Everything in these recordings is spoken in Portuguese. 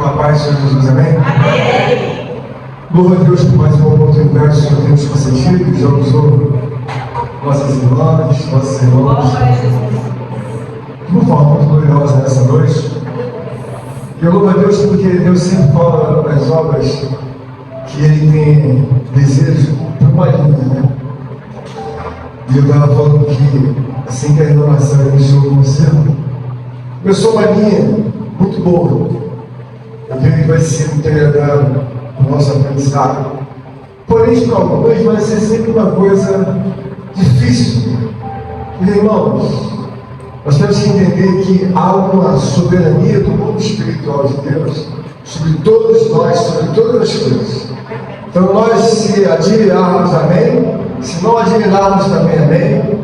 com a paz do Senhor Jesus, amém? Amém. Louva a Deus por mais uma oportunidade que o Senhor tem nos concedido e já usou nossas irmãs, nossos irmãos de uma forma muito gloriosa nessa noite. E eu louvo a Deus porque Deus sempre fala nas obras que Ele tem desejo para uma linha, né? E eu estava falando que assim que a renovação iniciou com você, começou uma linha muito boa. Eu creio que vai ser muito agradável o nosso aprendizado. Porém, para alguns vai ser sempre uma coisa difícil. E, irmãos, nós temos que entender que há uma soberania do mundo espiritual de Deus sobre todos nós, sobre todas as coisas. Então, nós, se admirarmos, amém. Se não admirarmos também, amém.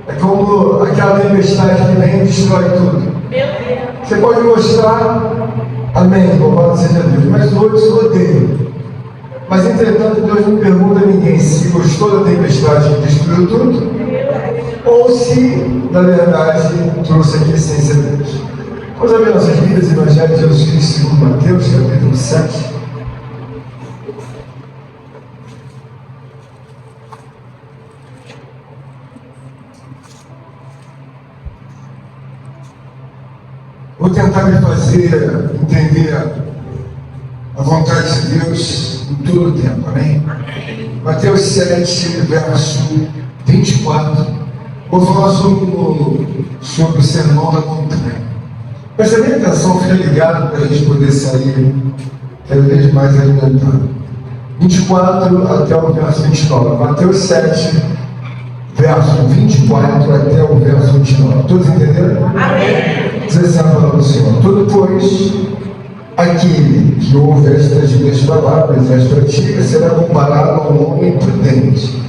É como aquela tempestade que vem e destrói tudo. Você pode mostrar, amém, louvado seja Deus, mas outros odeiam. Mas, entretanto, Deus não pergunta a ninguém se gostou da tempestade que destruiu tudo, ou se, na verdade, trouxe aqui a essência de Deus. Vamos abrir nossas vidas, Evangelho de Jesus Cristo, segundo Mateus, capítulo 7. Vou tentar me fazer entender a vontade de Deus em todo o tempo, amém? Mateus 7, verso 24. Vou falar sobre o sermão da montanha. Presta bem atenção, fica ligado para a gente poder sair cada vez mais alimentado. 24 até o verso 29. Mateus 7, verso 24 até o verso 29. Todos entenderam? Amém. Diz assim a palavra do Senhor: todo, pois, aquele que ouve estas minhas palavras e as pratica será comparado a um homem prudente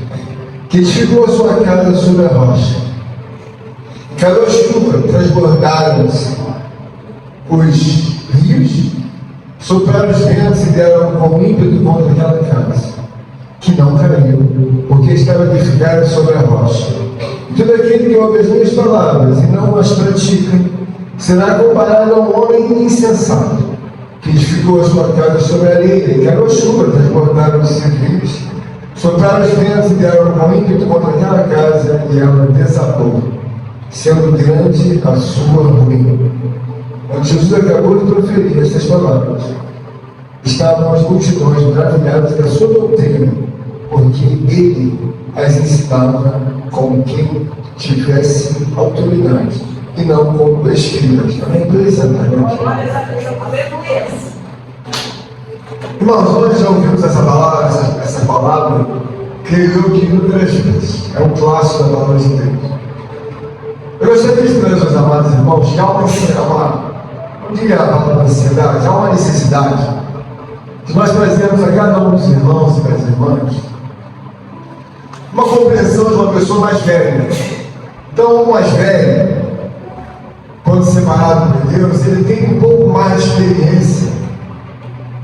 que edificou a sua casa sobre a rocha. Caiu a chuva, transbordaram-se os rios, sopraram os ventos e deram com ímpeto contra aquela casa, que não caiu, porque estava edificada sobre a rocha. E todo aquele que ouve as minhas palavras e não as pratica será comparado a um homem insensato que edificou a sua casa sobre a areia, e caiu a chuva, transbordaram-se os rios, sopraram os ventos e deram com ímpeto contra aquela casa, e ela desabou, sendo grande a sua ruína. Quando Jesus acabou de proferir estas palavras, estavam as multidões maravilhadas da sua doutrina, porque ele as ensinava como quem tivesse autoridade, e não como escribas. Amém? Irmãos, nós já ouvimos essa palavra, creio eu que inúmeras vezes. É um clássico da palavra de Deus. Eu gostaria de dizer, meus amados irmãos, que há não diria a palavra ansiedade, há uma necessidade de nós trazermos a cada um dos irmãos e das irmãs uma compreensão de uma pessoa mais velha. Então, o mais velho, quando separado de Deus, ele tem um pouco mais de experiência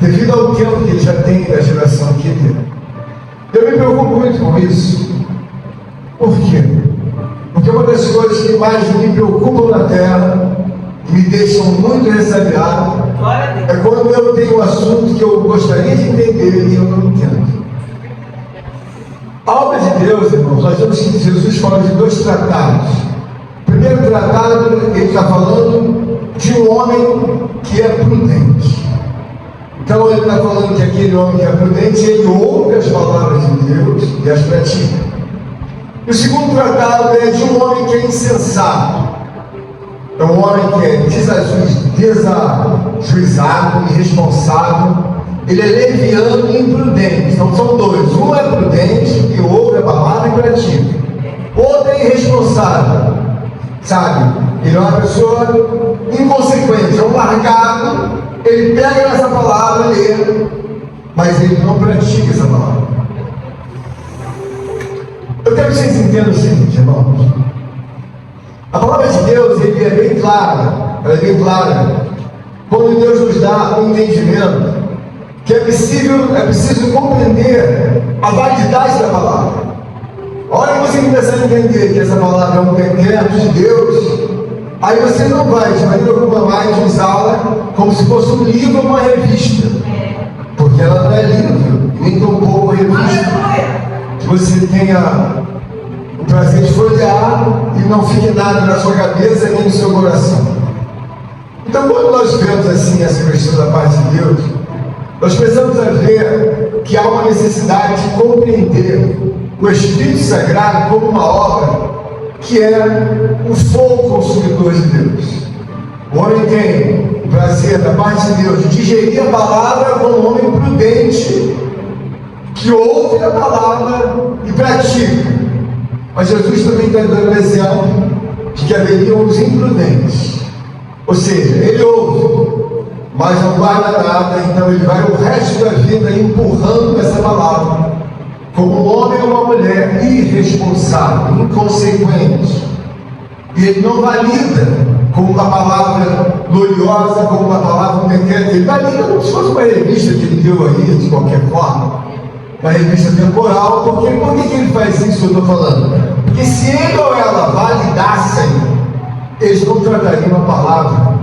devido ao tempo que ele já tem da geração que ele é. Eu me preocupo muito com isso. Por quê? Porque uma das coisas que mais me preocupam na terra e me deixam muito ressabiado é quando eu tenho um assunto que eu gostaria de entender e eu não entendo. A obra de Deus, irmãos, nós vemos que Jesus fala de dois tratados. O primeiro tratado, ele está falando de um homem que é prudente. Então ele está falando que aquele homem que é prudente, ele ouve as palavras de Deus e as pratica. E o segundo tratado é de um homem que é insensato. É um homem que é desajuizado, irresponsável. Ele é leviano e imprudente. Então são dois. Um é prudente, que ouve a palavra e pratica. Outro é irresponsável. Sabe? Ele é uma pessoa inconsequente, é um largado. Ele pega essa palavra, lê, mas ele não pratica essa palavra. Eu quero que vocês entendam o seguinte, irmãos. A palavra de Deus, ele é bem clara. Ela é bem clara. Quando Deus nos dá um entendimento, que é preciso compreender a validade da palavra. A hora que você começar a entender que essa palavra é um decreto de Deus, Aí você não vai, de maneira alguma, mais usá-la como se fosse um livro ou uma revista. Porque ela não é livro, nem tão pouco revista. Que você tenha o prazer de folhear e não fique nada na sua cabeça nem no seu coração. Então, quando nós vemos assim essa questão da parte de Deus, nós precisamos ver que há uma necessidade de compreender o Espírito Sagrado como uma obra que é o fogo consumidor de Deus. O homem tem o prazer da parte de Deus de digerir a palavra como um homem prudente que ouve a palavra e pratica. Mas Jesus também está dando o exemplo de que haveriam os imprudentes. Ou seja, ele ouve, mas não guarda nada, então ele vai o resto da vida empurrando essa palavra como um homem ou uma mulher irresponsável, inconsequente. E ele não valida como uma palavra gloriosa, como uma palavra, um decreto. Ele valida como se fosse uma revista que ele deu aí, de qualquer forma, uma revista temporal. Por que ele faz isso, eu estou falando? Porque se ele ou ela validassem, eles não tratariam a palavra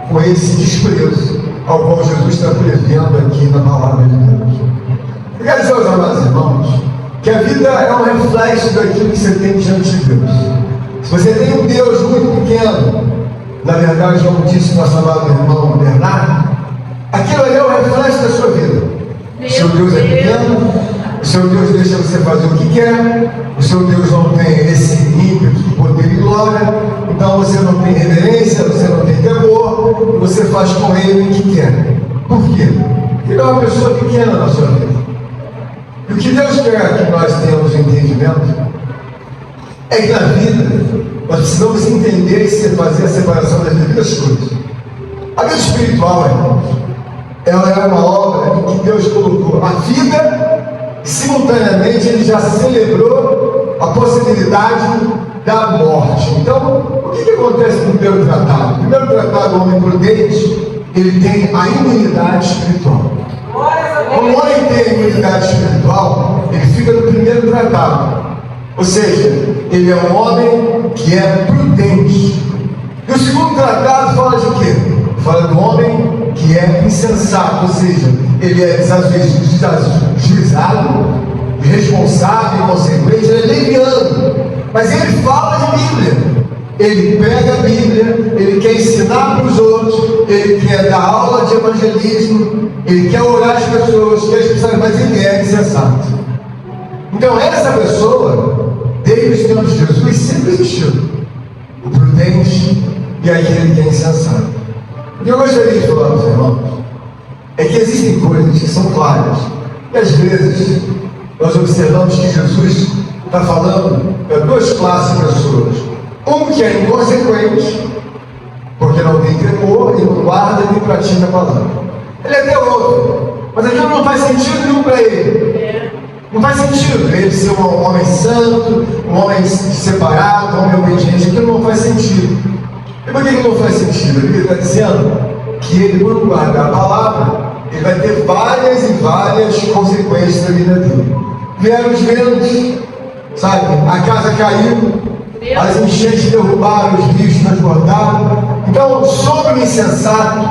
com esse desprezo ao qual Jesus está prevendo aqui na palavra de Deus. Eu quero dizer aos amados irmãos que a vida é um reflexo daquilo que você tem diante de Deus. Se você tem um Deus muito pequeno, na verdade, como disse nosso amado irmão Bernardo, aquilo ali é o reflexo da sua vida. O seu Deus é pequeno, o seu Deus deixa você fazer o que quer, o seu Deus não tem esse ímpeto de poder e glória, então você não tem reverência, você não tem temor, e você faz com ele o que quer. Por quê? Porque ele é uma pessoa pequena na sua vida. E o que Deus quer que nós tenhamos entendimento é que na vida nós precisamos entender e fazer a separação das devidas coisas. A vida espiritual, irmãos, ela é uma obra em que Deus colocou a vida e simultaneamente ele já celebrou a possibilidade da morte. Então, o que acontece no primeiro tratado? No primeiro tratado, o homem prudente, ele tem a imunidade espiritual. Como o homem tem a imunidade espiritual, ele fica no primeiro tratado. Ou seja, ele é um homem que é prudente. E o segundo tratado fala de quê? Fala do homem que é insensato, ou seja, ele é desajuizado, irresponsável, inconsequente, ele é leviano. Mas ele fala de Bíblia. Ele pega a Bíblia, ele quer ensinar para os outros, ele quer dar aula de evangelismo, ele quer orar as pessoas, mas ele é insensato. Então essa pessoa, desde os tempos de Jesus, sempre existiu. O prudente e aquele que é insensato. O que eu gostaria de falar para os irmãos é que existem coisas que são claras. E às vezes nós observamos que Jesus está falando para duas classes de pessoas. Um que é inconsequente, porque não tem temor, e não guarda nem pratica a palavra. Ele até ouve, mas aquilo não faz sentido nenhum para ele. Não faz sentido ele ser um homem santo, um homem separado, um homem obediente. Aquilo não faz sentido. E por que não faz sentido? Ele está dizendo que ele, quando guardar a palavra, ele vai ter várias e várias consequências na vida dele. Vieram os ventos, sabe? A casa caiu, as enchentes derrubaram, os rios transbordaram. Então, sobre o insensato,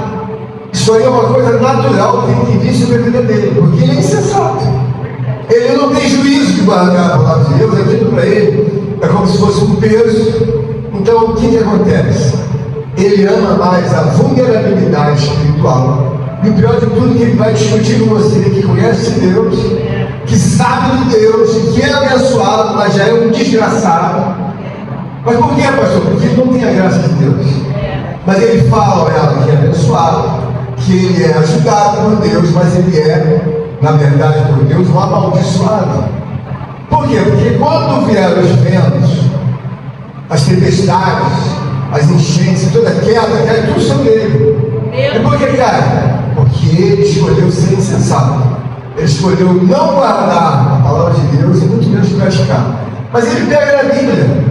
isso aí é uma coisa natural que tem que vir sobre a vida dele, porque ele é insensato. Ele não tem juízo de guardar a palavra de Deus, aquilo para ele é como se fosse um peso. Então, o que acontece? Ele ama mais a vulnerabilidade espiritual. E o pior de tudo é que ele vai discutir com você, que conhece Deus, que sabe de Deus, que é abençoado, mas já é um desgraçado. Mas por que, pastor? Porque ele não tem a graça de Deus. Mas ele fala a ela que é abençoado, que ele é ajudado por Deus, mas ele é, na verdade, por Deus, um amaldiçoado. Por quê? Porque quando vieram os ventos, as tempestades, as enchentes, toda queda, cai tudo sobre ele. E por que cai? Porque ele escolheu ser insensato. Ele escolheu não guardar a palavra de Deus e muito menos praticar. Mas ele pega na Bíblia,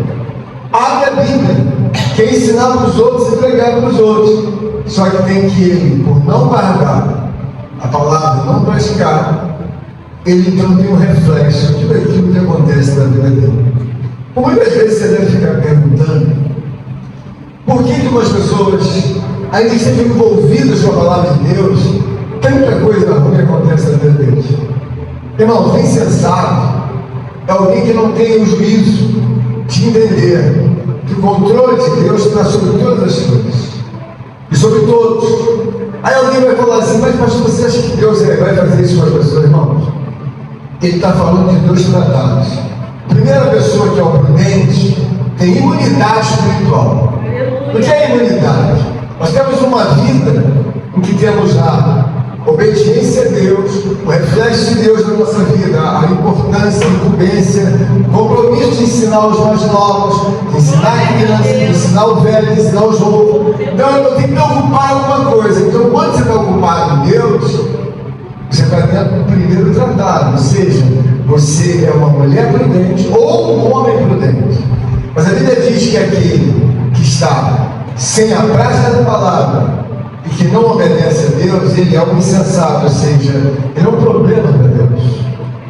abre a Bíblia, quer ensinar para os outros e pregar para os outros. Só que tem que ele, por não guardar a palavra, não praticar, ele então tem um reflexo de tudo aquilo que acontece na vida dele. Muitas vezes você deve ficar perguntando Por que umas pessoas, ainda que estejam envolvidas com a palavra de Deus, tanta coisa ruim acontece na vida deles? Irmãos, o insensato é alguém que não tem o juízo de entender que o controle de Deus está sobre todas as coisas e sobre todos. Aí alguém vai falar assim: mas pastor, você acha que Deus vai fazer isso com as pessoas? Irmãos, ele está falando de dois tratados. A primeira pessoa, que é o prudente, tem imunidade espiritual. O que é imunidade? Nós temos uma vida em que temos a obediência a Deus, o reflexo de Deus na nossa vida, a importância, a incumbência, o compromisso de ensinar os mais novos, de ensinar a criança, de ensinar o velho, de ensinar o novo. Então eu tenho que me ocupar em alguma coisa. Então quando você está ocupado em Deus, você está dentro do primeiro tratado, ou seja, você é uma mulher prudente ou um homem prudente. Mas a Bíblia diz que aquele que está sem a prática da palavra e que não obedece a Deus, ele é um insensato, ou seja, ele é um problema para Deus.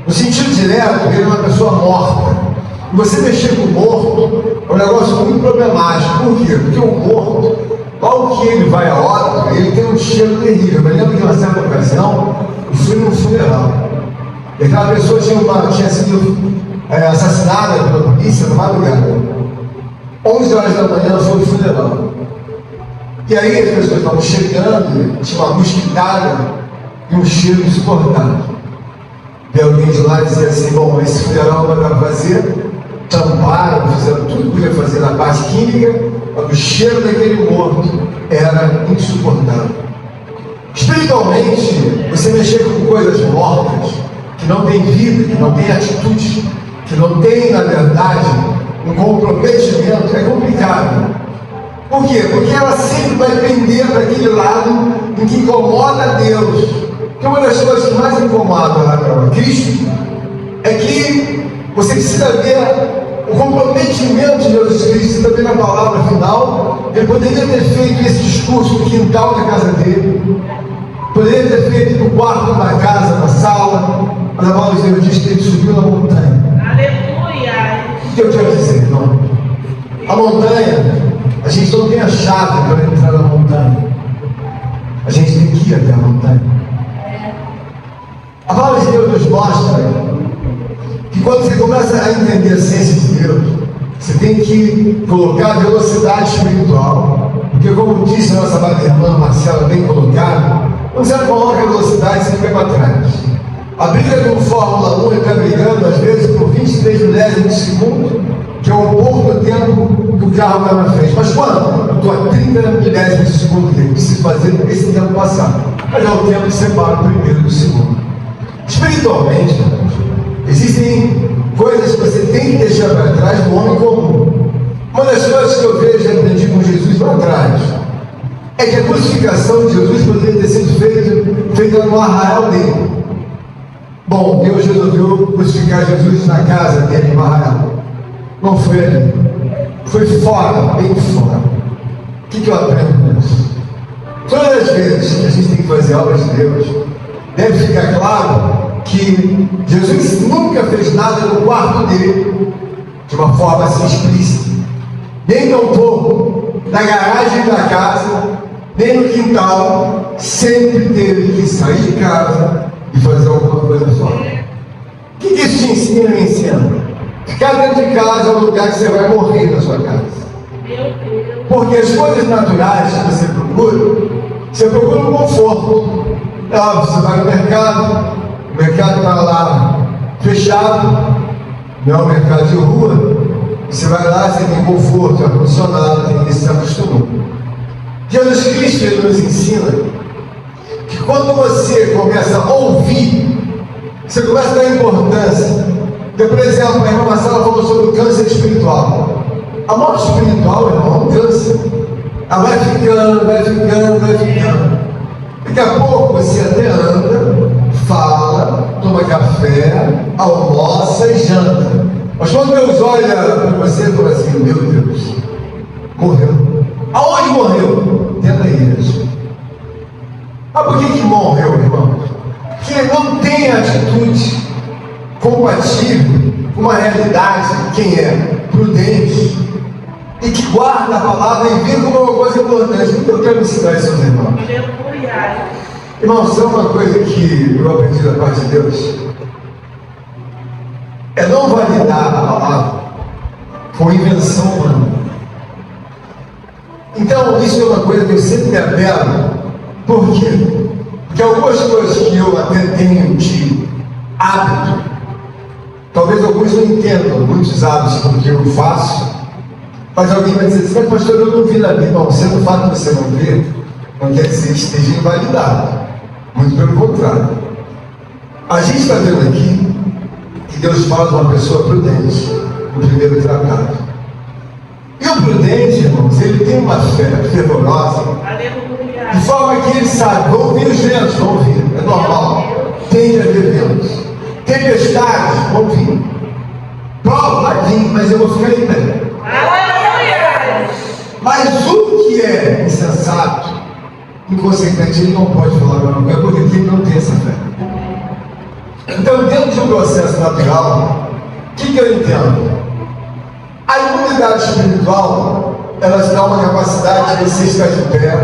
No sentido direto, ele é uma pessoa morta. E você mexer com o morto é um negócio muito problemático. Por quê? Porque o morto, logo que ele vai a óbito, ele tem um cheiro terrível. Eu lembro de uma certa ocasião, eu fui num funeral. E aquela pessoa tinha sido assassinada pela polícia na madrugada. 11 horas da manhã foi o funeral. E aí as pessoas estavam chegando, tinha uma mosquitada e um cheiro insuportável. E alguém de lá dizia assim: bom, esse funeral vai dar para fazer. Tamparam, fizeram tudo que podia fazer na parte química, mas o cheiro daquele morto era insuportável. Espiritualmente, você mexer com coisas mortas, que não tem vida, que não tem atitude, que não tem, na verdade, um comprometimento, é complicado. Por quê? Porque ela sempre vai pender para aquele lado em que incomoda a Deus. Porque uma das coisas que mais incomoda a Cristo é que você precisa ver o comprometimento de Jesus Cristo. Você está vendo a palavra final. Ele poderia ter feito esse discurso no quintal da casa dele, poderia ter feito no quarto da casa, na sala, mas a palavra de Deus diz que ele subiu na montanha. Aleluia! O que eu quero dizer, irmão? A montanha, a gente não tem a chave para entrar na montanha. A gente tem que ir até a montanha. A palavra de Deus nos mostra que quando você começa a entender a ciência de Deus, você tem que colocar velocidade espiritual. Porque, como disse a nossa irmã Marcela, bem colocado, quando você coloca a velocidade, você fica para trás. A briga com Fórmula 1 está brigando, às vezes, por 23 milésimos de segundo, que é um pouco tempo que o carro vai na frente. Mas quando? Eu estou a 30 milésimos de segundo dele, preciso fazer esse tempo passar. Mas é o tempo que separa o primeiro do segundo. Espiritualmente, existem coisas que você tem que deixar para trás do homem comum. Uma das coisas que eu vejo e aprendi com Jesus para trás é que a crucificação de Jesus poderia ter sido feita no arraial dele. Bom, Deus resolveu crucificar Jesus na casa dele, no arraial. Não foi ali. Foi fora, bem fora. O que eu aprendo com isso? Todas as vezes que a gente tem que fazer obras de Deus, deve ficar claro que Jesus nunca fez nada no quarto dele de uma forma assim explícita. Nem tampouco na garagem da casa, nem no quintal. Sempre teve que sair de casa e fazer alguma coisa fora. O que isso te ensina e me ensina? Ficar dentro de casa é um lugar que você vai morrer na sua casa. Porque as coisas naturais que você procura um conforto. É óbvio, você vai no mercado, o mercado está lá fechado, não é um mercado de rua. Você vai lá, você tem conforto, é ar-condicionado, tem isso, se acostumou. Jesus Cristo, ele nos ensina que quando você começa a ouvir, você começa a dar importância. Então, por exemplo, a irmã Marcela falou sobre o câncer espiritual. A morte espiritual, irmão, é um câncer. Ela vai ficando, vai ficando, vai ficando. Daqui a pouco você até anda, fala, toma café, almoça e janta. Mas quando Deus olha para você e fala assim: meu Deus, morreu. Aonde morreu? Dentro da igreja. Mas por que morreu, irmão? Porque não tem atitude compatível com uma realidade de quem é prudente e que guarda a palavra e vê como uma coisa importante. O que eu quero ensinar isso aos irmãos? Irmãos, é uma coisa que eu aprendi da parte de Deus, é não validar a palavra com invenção humana. Então, isso é uma coisa que eu sempre me apelo. Por quê? Porque algumas coisas que eu até tenho de hábito, talvez alguns não entendam muitos hábitos porque eu faço, mas alguém vai dizer assim: mas pastor, eu não vi na Bíblia. Bom, você não fala que você não vê, não quer dizer que esteja invalidado. Muito pelo contrário. A gente está vendo aqui que Deus fala de uma pessoa prudente no primeiro tratado. E o prudente, irmãos, ele tem uma fé fervorosa, de forma que ele sabe: vão vir os ventos, vão vir, é normal. Tem que haver ventos. Tempestades, vão vir. Prova, vai vir, mas eu vou ficar em pé. Mas o que é insensato, inconsequente, ele não pode falar para ninguém, porque ele não tem essa fé. Então, dentro de um processo natural, o que eu entendo? A imunidade espiritual, elas dão uma capacidade de você estar de pé,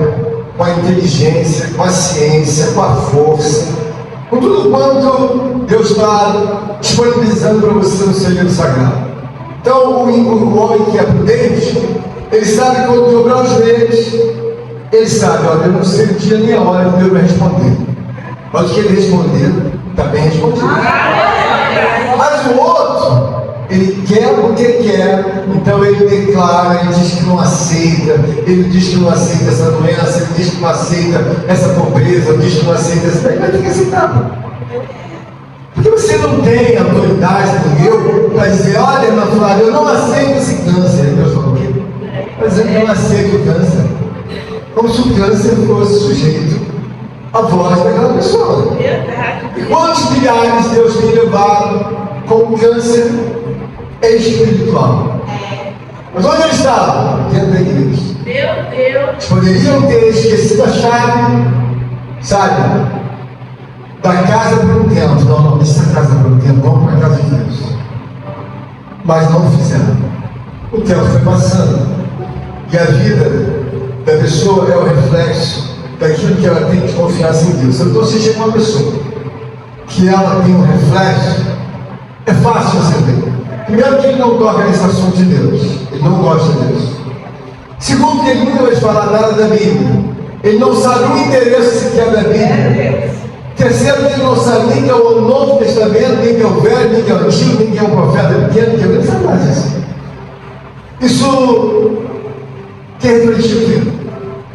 com a inteligência, com a ciência, com a força, com tudo quanto Deus está disponibilizando para você no seu livro sagrado. Então, o homem que é prudente, ele sabe quando dobrar os joelhos, ele sabe: olha, eu não sei o dia nem a hora que Deus vai responder. Mas o que ele responder, está bem respondido. Mas o outro, ele quer porque quer, então ele declara, ele diz que não aceita, ele diz que não aceita essa doença, ele diz que não aceita essa pobreza, ele diz que não aceita essa... Ele vai ter que aceitar. Porque você não tem autoridade do eu para dizer: olha, meu Flávio, eu não aceito esse câncer. Aí Deus falou o quê? Mas eu não aceito o câncer. Como se o câncer fosse sujeito à voz daquela pessoa. E quantos milhares Deus tem levado com câncer espiritual? Mas onde eles estavam? Dentro da igreja. Meu Deus! Eles poderiam ter esquecido a chave, sabe, da casa por um tempo. Não, deixa a casa por um tempo, vamos para a casa de Deus. Mas não fizeram. O tempo foi passando. E a vida da pessoa é o reflexo daquilo que ela tem de confiança em Deus. Então, se chega uma pessoa que ela tem um reflexo, é fácil você ver. Primeiro, que ele não toca nesse assunto de Deus, ele não gosta de Deus. Segundo, que ele nunca vai falar nada da Bíblia, ele não sabe o interesse sequer da Bíblia. Terceiro, que ele não sabe nem que é o Novo Testamento, nem que é o Velho, nem que é o Antigo, nem que é o profeta pequeno, que ele não sabe mais disso. Isso tem refletido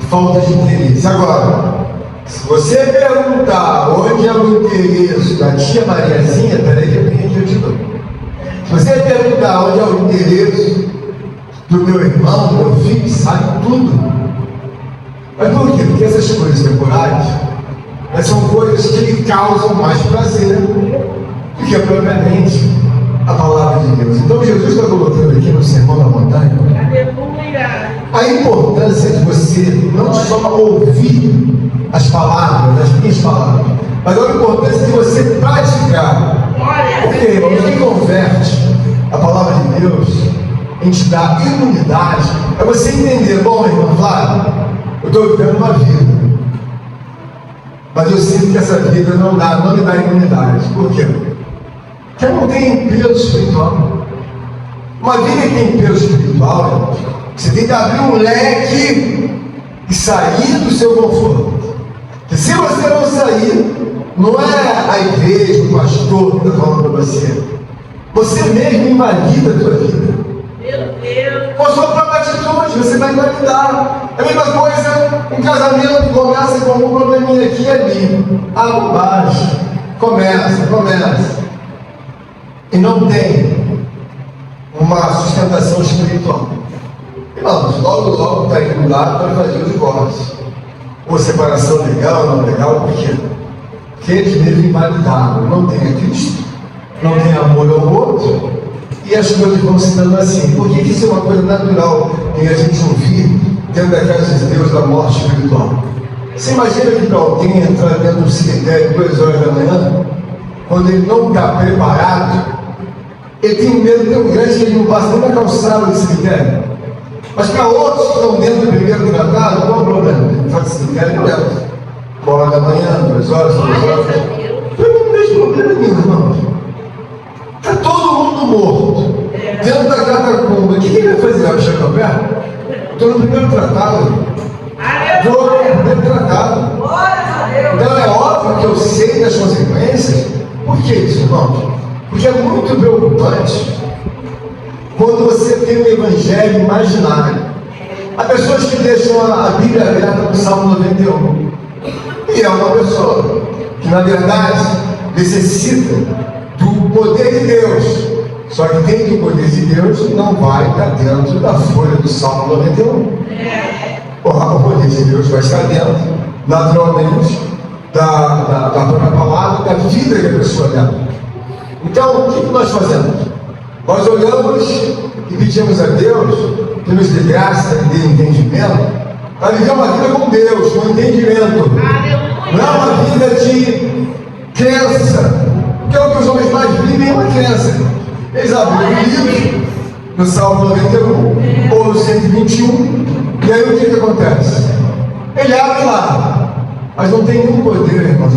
falta de interesse. Agora, se você perguntar onde é o interesse da tia Mariazinha, peraí que eu venho aqui, eu te dou. Se você perguntar onde é o interesse do meu irmão, do meu filho, sabe tudo. Mas por quê? Porque essas coisas temporais, elas são coisas que lhe causam mais prazer do que propriamente a palavra de Deus. Então Jesus está colocando aqui no Sermão da Montanha a importância de você não só ouvir as palavras, as minhas palavras, mas a importância de você praticar. Porque, irmãos, quem converte a palavra de Deus em te dar imunidade é você entender: bom, irmão Flávio, eu estou vivendo uma vida, mas eu sinto que essa vida não me dá imunidade. Por quê? Porque eu não tenho peso espiritual. Uma vida que tem peso espiritual, irmãos, você tem que abrir um leque e sair do seu conforto. Porque se você não sair, não é a igreja, o pastor que está falando para você. Você mesmo invalida a sua vida. Meu Deus! Com a sua própria atitude, você vai invalidar. É a mesma coisa, um casamento começa com um probleminha aqui e ali. Ah, bobagem. Começa. E não tem uma sustentação espiritual. Irmãos, logo está indo lá para fazer o divórcio. Ou separação legal, não legal, por quê? Porque eles mesmos invalidaram, não tem a Cristo, não tem amor ao outro, e as coisas vão se dando assim. Por que isso é uma coisa natural em a gente ouvir dentro da casa de Deus da morte espiritual? Você imagina que para alguém entrar dentro do cemitério 2 horas da manhã, quando ele não está preparado, ele tem um medo tão grande que ele não passa nem na calçada do cemitério. Mas para outros que estão dentro do primeiro tratado, qual é o problema? Ele fala assim, quero dentro. 1 da manhã, 2 horas, 3 horas. Para mim não vejo problema nenhum, irmãos. Está todo mundo morto. Dentro da catacumba. O que ele vai fazer? Vai chegar perto? Estou no primeiro tratado. Estou no primeiro tratado. Então é óbvio que eu sei das consequências. Por que isso, irmãos? Porque é muito preocupante quando você tem um evangelho imaginário. Há pessoas que deixam a Bíblia aberta no Salmo 91. E é uma pessoa que, na verdade, necessita do poder de Deus. Só que tem que o poder de Deus não vai estar dentro da folha do Salmo 91. O poder de Deus vai estar dentro, naturalmente, da própria palavra, da vida que a pessoa dá. Então, o que nós fazemos? Nós olhamos e pedimos a Deus que nos dê graça e dê entendimento para viver uma vida com Deus, com entendimento. Não é uma vida de crença, que é o que os homens mais vivem, é uma crença. Eles abriram o livro no Salmo 91 ou no 121, e aí o que acontece? Ele abre lá, mas não tem nenhum poder, irmãos.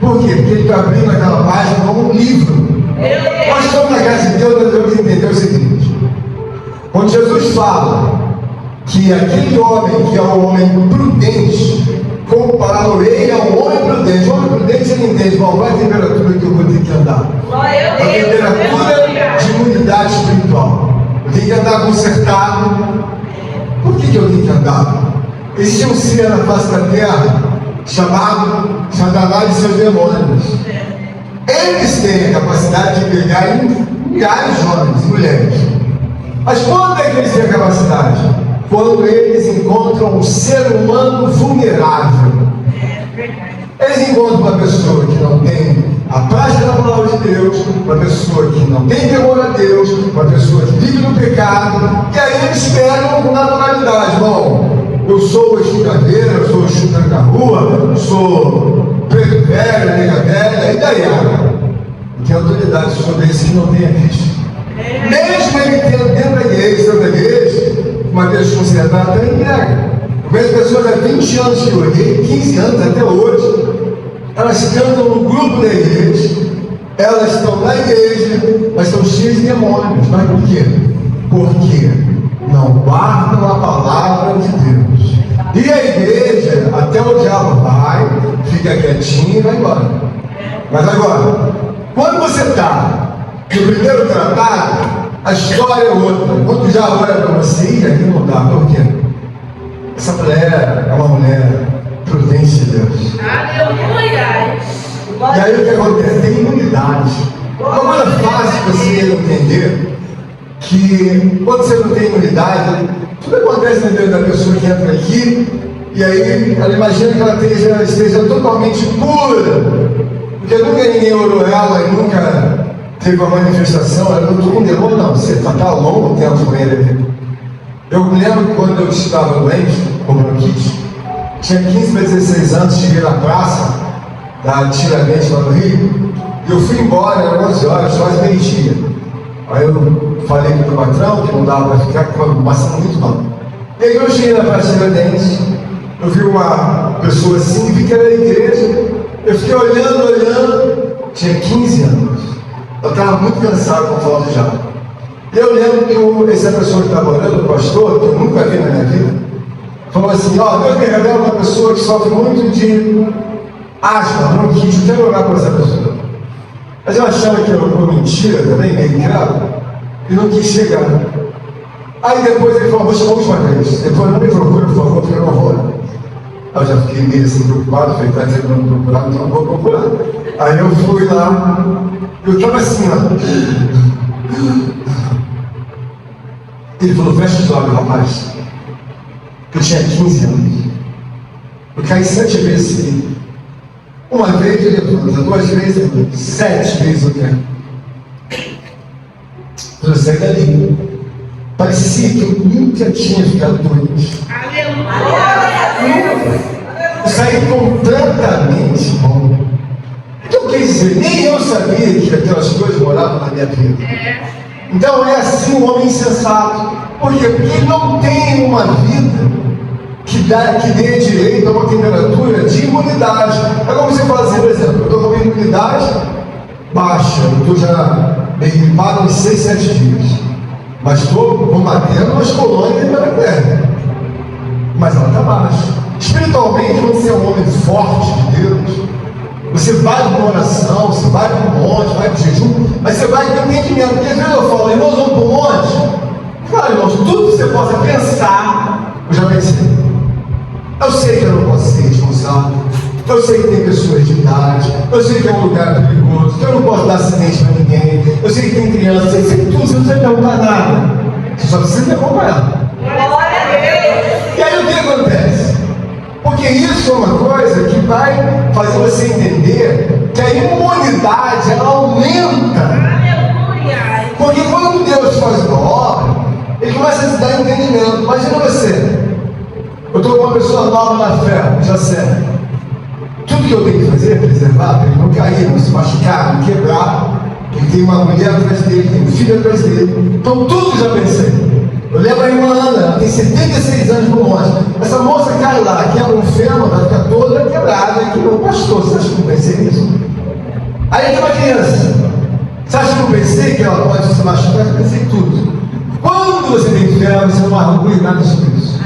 Por quê? Porque ele está abrindo aquela página como um livro. Nós estamos na casa de Deus, nós devemos entender o seguinte: quando Jesus fala que aquele homem que é um homem prudente, compará-lo-ei a um homem prudente. O homem prudente ele entende, qual é a temperatura que eu vou ter que andar? A temperatura de imunidade espiritual. Eu tenho que andar consertado. Por que eu tenho que andar? Existe um ser na face da terra chamado Satanás e seus demônios. Eles têm a capacidade de pegar milhares de homens e mulheres. Mas quando é que eles têm a capacidade? Quando eles encontram um ser humano vulnerável. Eles encontram uma pessoa que não tem a prática da palavra de Deus, uma pessoa que não tem temor a Deus, uma pessoa que vive no pecado, e aí eles pegam com naturalidade. Bom, eu sou o estudadeira, eu sou o chuta da rua, eu sou preto velho, nega velha, e daí? Tem autoridade sobre esse que não tem a Cristo. Mesmo ele tendo dentro da igreja, uma vez consertada, também nega. Eu vejo pessoas há 20 anos que eu olhei, 15 anos até hoje, elas cantam no grupo da igreja, elas estão na igreja, mas estão cheias de demônios. Mas por quê? Porque não guardam a palavra de Deus. E a igreja, até o diabo vai, fica quietinho e vai embora. Mas agora, quando você está no primeiro tratado, a história é outra. Quando já olha para você, e aqui não dá, por quê? Essa mulher é uma mulher prudente de Deus. Aleluia! E aí o que acontece? Tem imunidade. Uma coisa fácil você entender que quando você não tem imunidade, tudo acontece na vida da pessoa que entra aqui, e aí ela imagina que ela esteja totalmente pura, porque nunca ninguém orou ela e nunca teve uma manifestação, ela não tomou um demônio, não, você está há longo tempo com ele. Eu me lembro que quando eu estava doente, com bronquite, tinha 15 para 16 anos, cheguei na praça da Tiradentes lá no Rio, e eu fui embora, eram 11 horas, quase meio-dia. Aí eu falei para o patrão que não dava para ficar, que estava passando muito mal. E aí eu cheguei na praça de Tiradentes, eu vi uma pessoa assim, vi que era a igreja, eu fiquei olhando, tinha 15 anos. Eu estava muito cansado com falta de ar. E eu lembro que essa pessoa que estava orando, o pastor, que eu nunca vi na minha vida, falou assim: ó, Deus me revela uma pessoa que sofre muito de asma, bronquite, eu quero orar por essa pessoa. Mas eu achava que era uma mentira também, meio grave, e não quis chegar. Aí depois ele falou: vou chamar os padres. Depois não me procura, por favor, porque eu não vou orar. Aí eu já fiquei meio assim preocupado, falei: está dizendo não procurar, então não vou procurar. Aí eu fui lá, eu estava assim, ó. Ele falou: fecha os olhos, rapaz. Eu tinha 15 anos. Eu caí 7 vezes seguidas. Uma vez ele levanta, 2 vezes, 7 vezes eu caí. Eu saí dali. Parecia que eu nunca tinha ficado doente. Eu saí completamente bom. Então quer dizer, nem eu sabia que aquelas coisas moravam na minha vida. Então é assim o homem insensato. Por quê? Porque ele não tem uma vida que dê direito a uma temperatura de imunidade. É como você fala assim, por exemplo, eu estou com uma imunidade baixa, eu estou já bem gripado uns 6, 7 dias, mas estou combatendo umas colônias da terra, mas ela está baixa. Espiritualmente, quando você é um homem forte de Deus, você vai para uma oração, você vai para um monte, vai para o jejum, mas você vai ter entendimento. Porque às vezes eu falo, irmãos, vamos para um monte? Claro, irmãos, tudo que você possa pensar, eu já pensei. Eu sei que eu não posso ser responsável, eu sei que tem pessoas de idade, eu sei que é um lugar perigoso, que eu não posso dar acidente para ninguém, eu sei que tem criança, eu sei que tudo, você não precisa perguntar nada, você só precisa me acompanhar. E aí o que acontece? Porque isso é uma coisa que vai fazer você entender que a imunidade ela aumenta. Porque quando Deus faz uma obra, Ele começa a te dar entendimento. Imagina você, eu estou com uma pessoa nova na fé, já sei. Tudo que eu tenho que fazer é preservar para ele não cair, não se machucar, não quebrar. Ele tem uma mulher atrás dele, tem um filho atrás dele. Então tudo já pensei. Eu lembro a irmã Ana, ela tem 76 anos por morte. Essa moça cai lá, quebra um fêmur, vai ficar toda quebrada. E que meu pastor, você acha que eu pensei nisso? Aí tem uma criança. Você acha que eu pensei que ela pode se machucar? Eu pensei tudo. Quando você tem fé, você não arrugula nada sobre isso.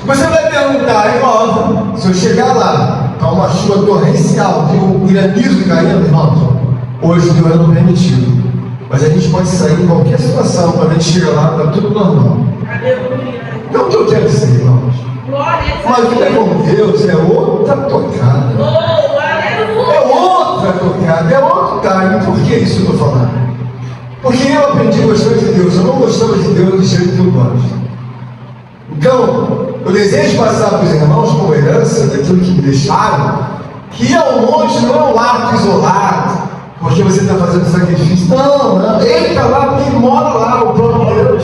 Você vai perguntar, irmão, se eu chegar lá, está uma chuva torrencial, tem um granizo caindo, irmãos, hoje Deus não permitiu. Mas a gente pode sair em qualquer situação, quando a gente chega lá, está tudo normal. Então o que eu quero dizer, irmãos? Uma vida com Deus é outra tocada. É outra tocada, é outro time. Por que isso eu estou falando? Porque eu aprendi a gostar de Deus. Eu não gostava de Deus do jeito que eu gosto. Então, eu desejo passar para os irmãos como herança daquilo que me deixaram, que ir ao monte não é um ato isolado, porque você está fazendo sacrifício. Não. Ele está lá porque ele mora lá, o próprio Deus.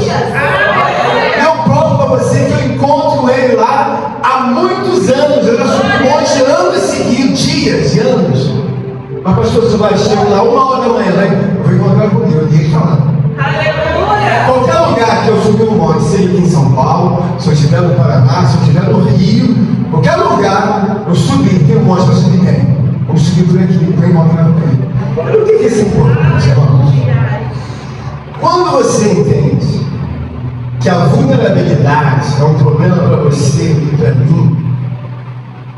Eu provo para você que eu encontro ele lá há muitos anos. Eu já subi um monte anos seguidos, dias e anos. Mas pastor, você vai chegar lá 1h da manhã, né? Eu vou encontrar com Deus, e ele está lá. Qualquer lugar que eu subir um monte, seja aqui em São Paulo, se eu estiver no Paraná, se eu estiver no Rio, qualquer lugar, eu subi, tem um monte para subir bem. Vamos subir por aqui, para encontrar com ele. Por que isso é importante, irmãos? Quando você entende que a vulnerabilidade é um problema para você e para mim,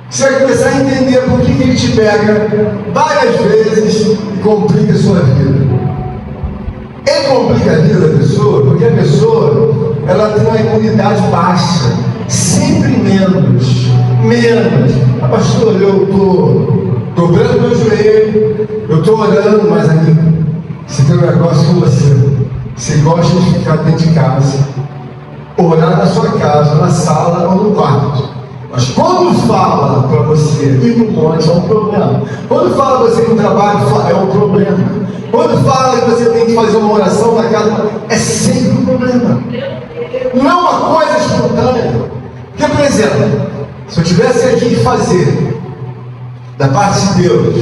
você vai começar a entender por que ele te pega várias vezes e complica a sua vida. Ele complica a vida da pessoa porque a pessoa ela tem uma imunidade baixa, sempre menos. Ah, pastor, eu estou dobrando meu joelho, eu estou orando, mas amigo, você tem um negócio com você gosta de ficar dentro de casa, orar na sua casa, na sala ou no quarto. Mas quando fala para você ir no monte é um problema. Quando fala para você ir no trabalho é um problema. Quando fala que você tem que fazer uma oração na casa, é sempre um problema. Não é uma coisa espontânea. Porque, por exemplo, se eu tivesse aqui que fazer da parte de Deus,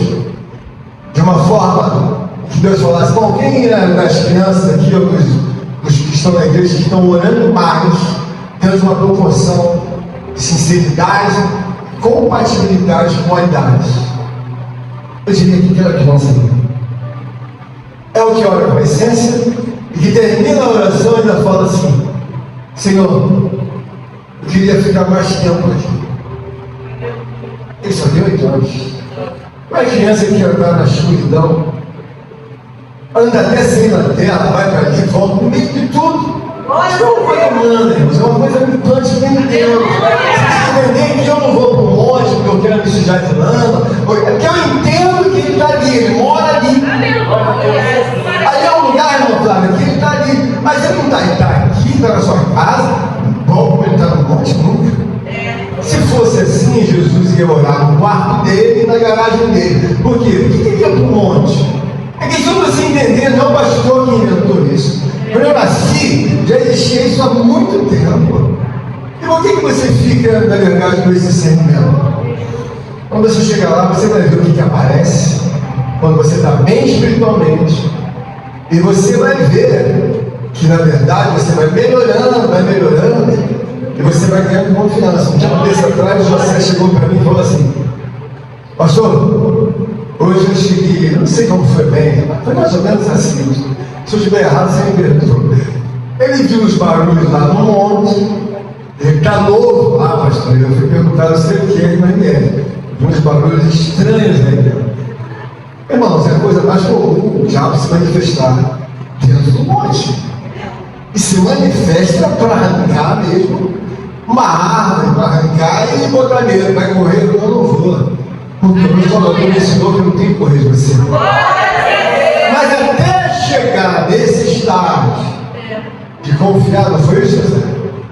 de uma forma que Deus falasse, bom, quem é das crianças aqui, ou dos que estão na igreja, que estão orando mais, tendo uma proporção de sinceridade, compatibilidade com a idade? Eu diria que era que vão ser. É o que ora com a essência e que termina a oração e ainda fala assim: Senhor, eu queria ficar mais tempo aqui. Ele só tem 8 anos. Uma criança que andar na escuridão, anda até sem lanterna, vai para ali, volta no meio de tudo. Isso é uma coisa humana, irmãos, é uma coisa limitante que nem Deus. Vocês entendem que eu não vou para o monte porque eu quero me sujar de lama, é porque eu entendo que ele está ali, ele mora ali. Ali é um lugar, irmão Flávio, que ele está ali, mas ele não está, ele está aqui, está na sua casa, igual como ele está no monte, nunca. Se fosse assim, Jesus ia orar no quarto dele e na garagem dele. Por quê? Por que ele ia para o monte? É questão de você entender, não é o pastor que inventou isso. Quando eu nasci, já existia isso há muito tempo. E por que você fica, na verdade, com esse sentimento? Quando você chegar lá, você vai ver o que aparece. Quando você está bem espiritualmente, E você vai ver que, na verdade, você vai melhorando, e você vai ganhando confiança. Um tempo desse atrás, o José chegou para mim e falou assim: pastor, hoje eu cheguei, não sei como foi bem, mas foi mais ou menos assim. Se eu estiver errado, você me perdoa. Ele viu os barulhos lá no monte, ele está novo lá, pastor. Eu fui perguntar, não sei o que, mas ele é. Viu uns barulhos estranhos na igreja. Irmãos, é a coisa mais comum o diabo se manifestar dentro do monte. E se manifesta para arrancar mesmo uma árvore, para arrancar e botar medo. Vai correr, eu não vou. Porque o meu Salvador me ensinou que eu não tenho que correr de você. Mas até chegar nesse estágio de confiar, não foi isso, José?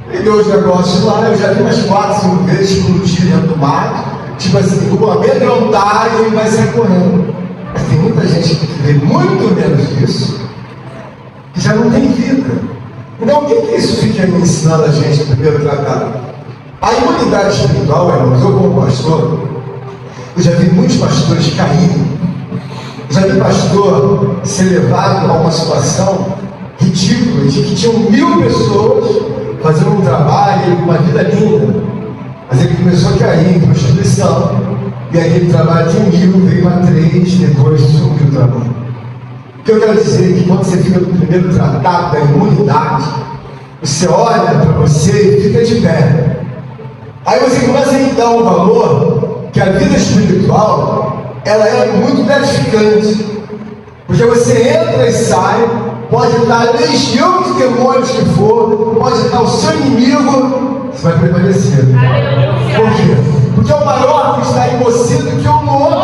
Ele deu os negócios lá, eu já vi umas 4, 5 vezes explodir dentro do mato. Tipo assim, vou amedrontar e ele vai sair correndo. Mas tem muita gente que vê muito menos disso, que já não tem vida. Então, o que isso fica me ensinando a gente, primeiro tratado? A imunidade espiritual, irmãos, eu como pastor, eu já vi muitos pastores caírem. Já vi pastor ser levado a uma situação ridícula, de que tinham 1000 pessoas fazendo um trabalho, uma vida linda. Mas ele começou a cair em prostituição, e aquele trabalho de 1000 veio a 3, depois subiu o trabalho. O que eu quero dizer é que quando você fica no primeiro tratado da imunidade, você olha para você e fica de pé. Aí você começa a dar um valor que a vida espiritual, ela é muito gratificante. Porque você entra e sai, pode estar a legião de demônios que for, pode estar o seu inimigo, você vai prevalecer. Por quê? Porque é o maior que está em você do que o no outro.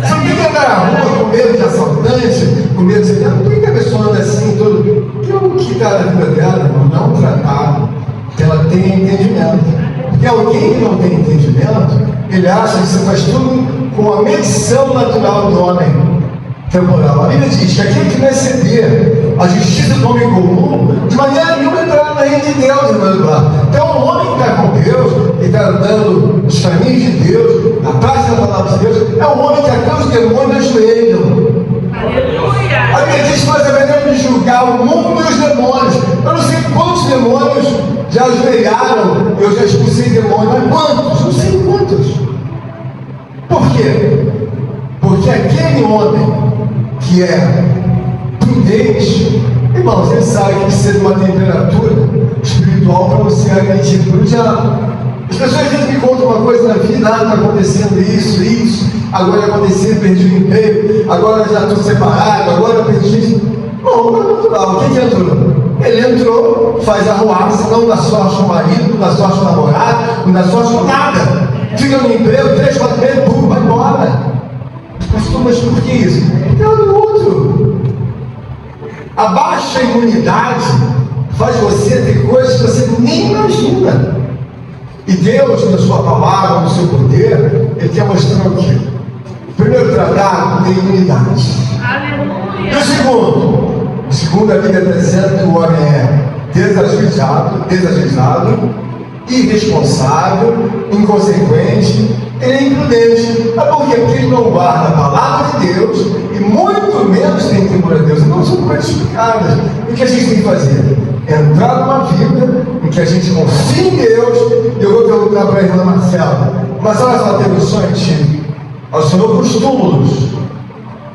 Você não tem que andar na rua com medo de assaltante, com medo de... Por que a pessoa anda assim, todo... O que está na vida dela, não é um tratado, que ela tenha entendimento. Porque alguém que não tem entendimento, ele acha que você faz tudo com a medição natural do homem temporal. A Bíblia diz que aquele que não exceder a justiça do homem comum, de maneira nenhuma entrará no reino de Deus, irmão Eduardo. Então, o homem que está com Deus, que está andando nos caminhos de Deus, na prática da palavra de Deus, é um homem que até os demônios ajoelham. A Bíblia diz que nós devemos julgar o mundo e os demônios. Eu não sei quantos demônios já ajoelharam, eu já expulsei demônios, mas quantos? Não sei quantos. Por quê? Porque aquele homem que é prudente, irmãos, ele sabe que precisa de uma temperatura espiritual para não ser agredido pelo diabo. As pessoas às vezes me contam uma coisa na vida: está acontecendo isso, agora aconteceu, perdi o emprego, agora já estou separado, agora eu perdi isso. Bom, é natural. O que entrou? Ele entrou, faz arruaça, não dá sorte com o marido, não dá sorte com o namorado, não dá sorte com nada. Fica no emprego, 3, 4 meses, vai embora. Mas por que isso? Porque é do outro. A baixa imunidade faz você ter coisas que você nem imagina. E Deus, na sua palavra, no seu poder, Ele quer mostrar o quê? O primeiro tratado tem imunidade. Aleluia. E o segundo, a Bíblia está dizendo que o homem é desajuizado, irresponsável, inconsequente, ele é imprudente. Mas por quê? Porque ele não guarda a palavra de Deus e muito menos tem temor a Deus. Então são coisas explicadas. O que a gente tem que fazer? Entrar numa vida em que a gente confia em Deus. E eu vou perguntar para a irmã Marcela: mas ela teve um sonho antigo. Ao Senhor os túmulos.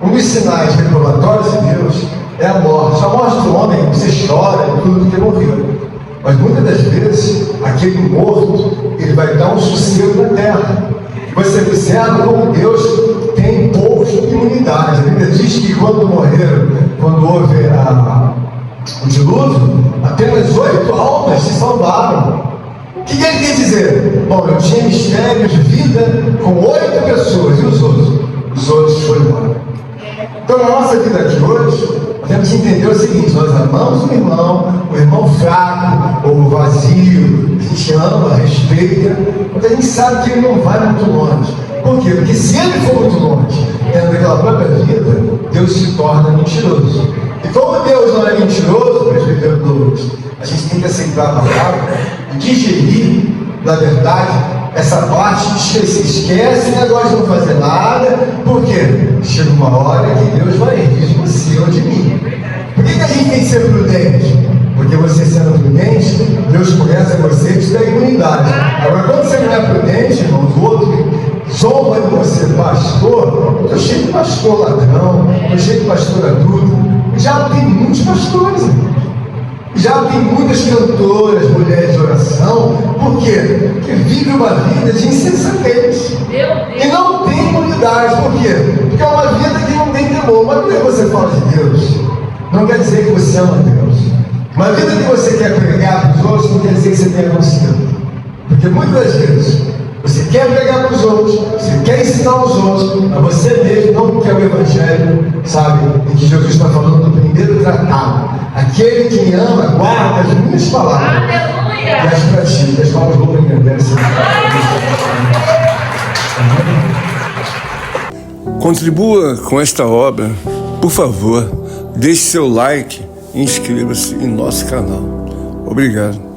Um dos sinais reprovatórios de Deus é a morte. A morte do homem, você chora e tudo porque morreu. Mas muitas das vezes, aquele morto, ele vai dar um sossego na terra. Você observa como Deus tem posto imunidade. A Bíblia diz que quando morreram, quando houve o dilúvio, apenas 8 almas se salvaram. O que ele quer dizer? Bom, eu tinha mistérios de vida com 8 pessoas, e os outros? Os outros foram embora. Então, na nossa vida de hoje, nós temos que entender o seguinte: nós amamos o irmão fraco ou vazio, a gente ama, respeita, mas a gente sabe que ele não vai muito longe. Por quê? Porque se ele for muito longe, dentro daquela própria vida, Deus se torna mentiroso. E como Deus não é mentiroso, presbítero Douglas, a gente tem que aceitar a palavra e digerir, na verdade, essa parte esquece o negócio de não fazer nada, porque chega uma hora que Deus vai rir de você ou de mim. Por que a gente tem que ser prudente? Porque você sendo prudente, Deus conhece você e te dá imunidade. Agora, quando você não é prudente, irmãos, o outro zomba de você, pastor. Eu estou cheio de pastor ladrão, estou cheio de pastor adulto. Já tem muitos pastores, já tem muitas cantoras, mulheres de oração. Por quê? Porque vive uma vida de insensatez e não tem imunidade. Por quê? Porque é uma vida que não tem temor. Mas quando você fala de Deus, não quer dizer que você ama Deus. Uma vida que você quer pregar para os outros não quer dizer que você tenha consciência. Porque muitas vezes você quer pregar para os outros, você quer ensinar os outros, mas você mesmo não quer o Evangelho, sabe? E que Jesus está falando no primeiro tratado. Aquele que me ama, guarda as minhas palavras. Aleluia! E as pratica. As palavras vão entender. Contribua com esta obra, por favor. Deixe seu like e inscreva-se em nosso canal. Obrigado.